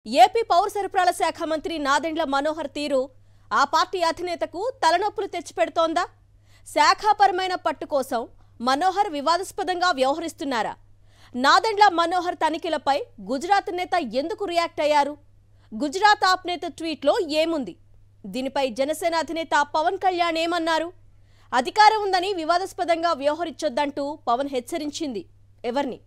AP పౌర సరఫరాల శాఖ మంత్రి నాదెండ్ల మనోహర్ తీరు ఆ పార్టీ అధినేతకు తలనొప్పులు తెచ్చిపెడుతోందా? శాఖాపరమైన పట్టు కోసం మనోహర్ వివాదాస్పదంగా వ్యవహరిస్తున్నారా? నాదెండ్ల మనోహర్ తనిఖీలపై గుజరాత్ నేత ఎందుకు రియాక్ట్ అయ్యారు? గుజరాత్ ఆప్ నేత ట్వీట్లో ఏముంది? దీనిపై జనసేన అధినేత పవన్ కళ్యాణ్ ఏమన్నారు? అధికారం ఉందని వివాదాస్పదంగా వ్యవహరించొద్దంటూ పవన్ హెచ్చరించింది ఎవరిని?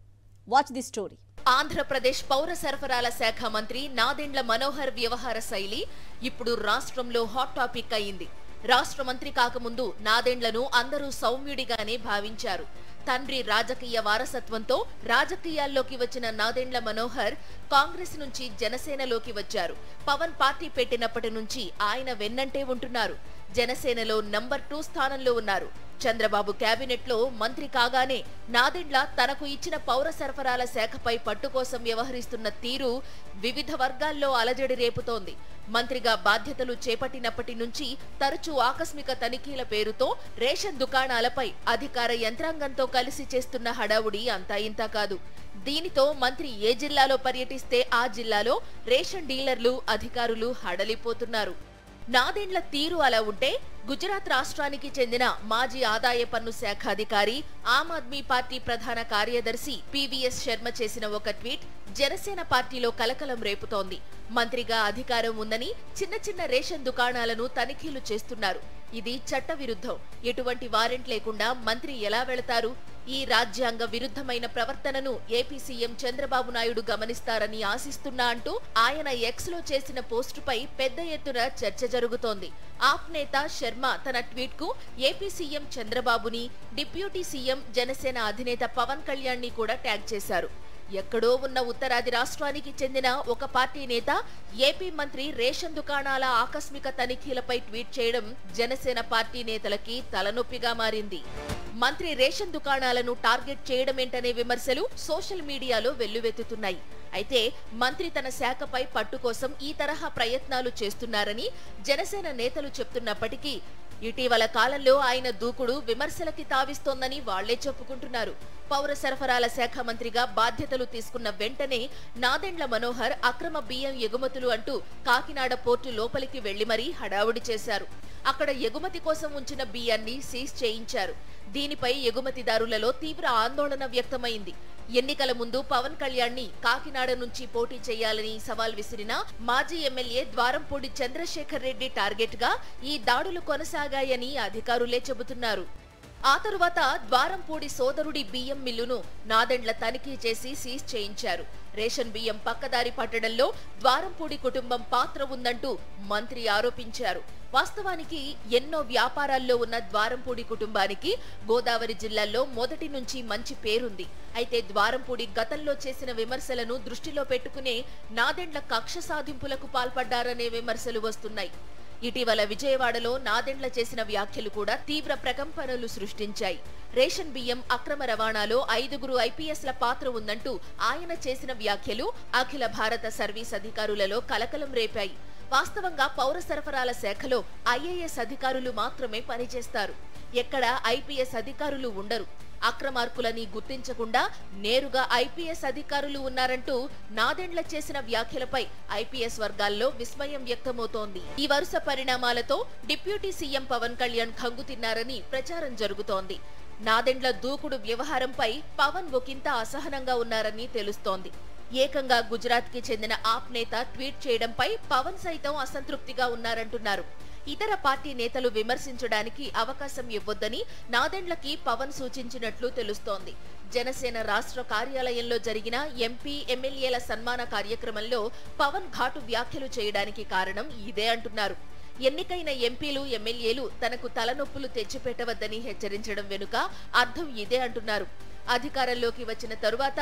Watch the story. ఆంధ్రప్రదేశ్ పౌర సరఫరాల శాఖ మంత్రి నాదెండ్ల మనోహర్ వ్యవహార శైలి ఇప్పుడు రాష్ట్రంలో హాట్ టాపిక్ అయింది. రాష్ట్ర మంత్రి కాకముందు నాదెండ్లను అందరూ సౌమ్యుడిగానే భావించారు. తండ్రి రాజకీయ వారసత్వంతో రాజకీయాల్లోకి వచ్చిన నాదెండ్ల మనోహర్ కాంగ్రెస్ నుంచి జనసేనలోకి వచ్చారు. పవన్ పార్టీ పెట్టినప్పటి నుంచి ఆయన వెన్నంటే ఉంటున్నారు. జనసేనలో నంబర్ 2 స్థానంలో ఉన్నారు. చంద్రబాబు కేబినెట్ లో మంత్రి కాగానే నాదెండ్ల తనకు ఇచ్చిన పౌర సరఫరాల శాఖపై పట్టు కోసం వ్యవహరిస్తున్న తీరు వివిధ వర్గాల్లో అలజడి రేపుతోంది. మంత్రిగా బాధ్యతలు చేపట్టినప్పటి నుంచి తరచూ ఆకస్మిక తనిఖీల పేరుతో రేషన్ దుకాణాలపై అధికార యంత్రాంగంతో కలిసి చేస్తున్న హడావుడి అంతా ఇంతా కాదు. దీనితో మంత్రి ఏ జిల్లాలో పర్యటిస్తే ఆ జిల్లాలో రేషన్ డీలర్లు, అధికారులు హడలిపోతున్నారు. నాదెండ్ల తీరు అలా ఉంటే గుజరాత్ రాష్ట్రానికి చెందిన మాజీ ఆదాయ పన్ను శాఖ అధికారి, ఆమ్ ఆద్మీ పార్టీ ప్రధాన కార్యదర్శి పివిఎస్ శర్మ చేసిన ఒక ట్వీట్ జనసేన పార్టీలో కలకలం రేపుతోంది. మంత్రిగా అధికారం ఉందని చిన్న చిన్న రేషన్ దుకాణాలను తనిఖీలు చేస్తున్నారు. ఇది చట్టవిరుద్ధం. ఎటువంటి వారెంట్ లేకుండా మంత్రి ఎలా వెళతారు? ఈ రాజ్యాంగ విరుద్ధమైన ప్రవర్తనను ఏపీ సీఎం చంద్రబాబు నాయుడు గమనిస్తారని ఆశిస్తున్నా అంటూ ఆయన ఎక్స్ లో చేసిన పోస్టుపై పెద్ద ఎత్తున చర్చ జరుగుతోంది. ఆప్ నేత శర్మ తన ట్వీట్ కు ఏపీ సీఎం చంద్రబాబుని, డిప్యూటీ సీఎం జనసేన అధినేత పవన్ కళ్యాణ్ ని కూడా ట్యాగ్ చేశారు. ఎక్కడో ఉన్న ఉత్తరాది రాష్ట్రానికి చెందిన ఒక పార్టీ నేత ఏపీ మంత్రి రేషన్ దుకాణాల ఆకస్మిక తనిఖీలపై ట్వీట్ చేయడం జనసేన పార్టీ నేతలకి తలనొప్పిగా మారింది. మంత్రి రేషన్ దుకాణాలను టార్గెట్ చేయడమేంటనే విమర్శలు సోషల్ మీడియాలో వెల్లువెత్తుతున్నాయి. అయితే మంత్రి తన శాఖపై పట్టు కోసం ఈ తరహా ప్రయత్నాలు చేస్తున్నారని జనసేన నేతలు చెప్తున్నప్పటికీ ఇటీవల కాలంలో ఆయన దూకుడు విమర్శలకి తావిస్తోందని వాళ్లే చెప్పుకుంటున్నారు. పౌర సరఫరాల శాఖ మంత్రిగా బాధ్యతలు తీసుకున్న వెంటనే నాదెండ్ల మనోహర్ అక్రమ బియ్యం ఎగుమతులు అంటూ కాకినాడ పోర్టు లోపలికి వెళ్లి మరీ హడావుడి చేశారు. అక్కడ ఎగుమతి కోసం ఉంచిన బియ్యాన్ని సీజ్ చేయించారు. దీనిపై ఎగుమతిదారులలో తీవ్ర ఆందోళన వ్యక్తమైంది. ఎన్నికల ముందు పవన్ కళ్యాణ్ ని కాకినాడ నుంచి పోటీ చేయాలని సవాల్ విసిరిన మాజీ ఎమ్మెల్యే ద్వారంపూడి చంద్రశేఖర్ రెడ్డి టార్గెట్ గా ఈ దాడులు కొనసాగాయని అధికారులే చెబుతున్నారు. ఆ తరువాత ద్వారంపూడి సోదరుడి బియ్యం మిల్లును నాదెండ్ల తనిఖీ చేసి సీజ్ చేయించారు. రేషన్ బియ్యం పక్కదారి పట్టడంలో ద్వారంపూడి కుటుంబం పాత్ర ఉందంటూ మంత్రి ఆరోపించారు. వాస్తవానికి ఎన్నో వ్యాపారాల్లో ఉన్న ద్వారంపూడి కుటుంబానికి గోదావరి జిల్లాల్లో మొదటి నుంచి మంచి పేరుంది. అయితే ద్వారంపూడి గతంలో చేసిన విమర్శలను దృష్టిలో పెట్టుకునే నాదెండ్ల కక్ష సాధింపులకు పాల్పడ్డారనే విమర్శలు వస్తున్నాయి. ఇటీవల విజయవాడలో నాదెండ్ల చేసిన వ్యాఖ్యలు కూడా తీవ్ర ప్రకంపనలు సృష్టించాయి. రేషన్ బియ్యం అక్రమ రవాణాలో 5గురు ఐపీఎస్ల పాత్ర ఉందంటూ ఆయన చేసిన వ్యాఖ్యలు అఖిల భారత సర్వీస్ అధికారులలో కలకలం రేపాయి. వాస్తవంగా పౌర సరఫరాల శాఖలో ఐఏఎస్ అధికారులు మాత్రమే పనిచేస్తారు. ఎక్కడ ఐపీఎస్ అధికారులు ఉండరు. అక్రమార్కులని గుర్తించకుండా నేరుగా ఐపీఎస్ అధికారులు ఉన్నారంటూ నాదెండ్ల చేసిన వ్యాఖ్యలపై ఐపీఎస్ వర్గాల్లో విస్మయం వ్యక్తమవుతోంది. ఈ వరుస పరిణామాలతో డిప్యూటీ సీఎం పవన్ కళ్యాణ్ ఖంగుతిన్నారని ప్రచారం జరుగుతోంది. నాదెండ్ల దూకుడు వ్యవహారంపై పవన్ ఒకంత అసహనంగా ఉన్నారని తెలుస్తోంది. ఏకంగా గుజరాత్ కి చెందిన ఆప్ నేత ట్వీట్ చేయడంపై పవన్ సైతం అసంతృప్తిగా ఉన్నారంటున్నారు. ఇతర పార్టీ నేతలు విమర్శించడానికి అవకాశం ఇవ్వొద్దని నాదెండ్లకి పవన్ సూచించినట్లు తెలుస్తోంది. జనసేన రాష్ట్ర కార్యాలయంలో జరిగిన ఎంపీ, ఎమ్మెల్యేల సన్మాన కార్యక్రమంలో పవన్ ఘాటు వ్యాఖ్యలు చేయడానికి కారణం ఇదే అంటున్నారు. ఎన్నికైన ఎంపీలు, ఎమ్మెల్యేలు తనకు తలనొప్పులు తెచ్చిపెట్టవద్దని హెచ్చరించడం వెనుక అర్థం ఇదే అంటున్నారు. అధికారంలోకి వచ్చిన తరువాత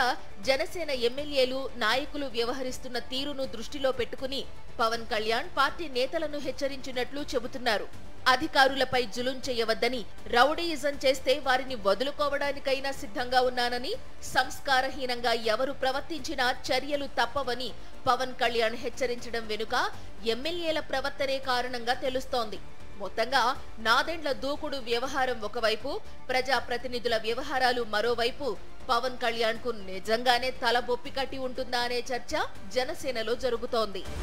జనసేన ఎమ్మెల్యేలు, నాయకులు వ్యవహరిస్తున్న తీరును దృష్టిలో పెట్టుకుని పవన్ కళ్యాణ్ పార్టీ నేతలను హెచ్చరించినట్లు చెబుతున్నారు. అధికారులపై జులుం చేయవద్దని, రౌడీయిజం చేస్తే వారిని వదులుకోవడానికైనా సిద్ధంగా ఉన్నానని, సంస్కారహీనంగా ఎవరు ప్రవర్తించినా చర్యలు తప్పవని పవన్ కళ్యాణ్ హెచ్చరించడం వెనుక ఎమ్మెల్యేల ప్రవర్తనే కారణంగా తెలుస్తోంది. మొత్తంగా నాదెండ్ల దూకుడు వ్యవహారం ఒకవైపు, ప్రజాప్రతినిధుల వ్యవహారాలు మరోవైపు పవన్ కళ్యాణ్ కు నిజంగానే తల బొప్పి కట్టి ఉంటుందా అనే చర్చ జనసేనలో జరుగుతోంది.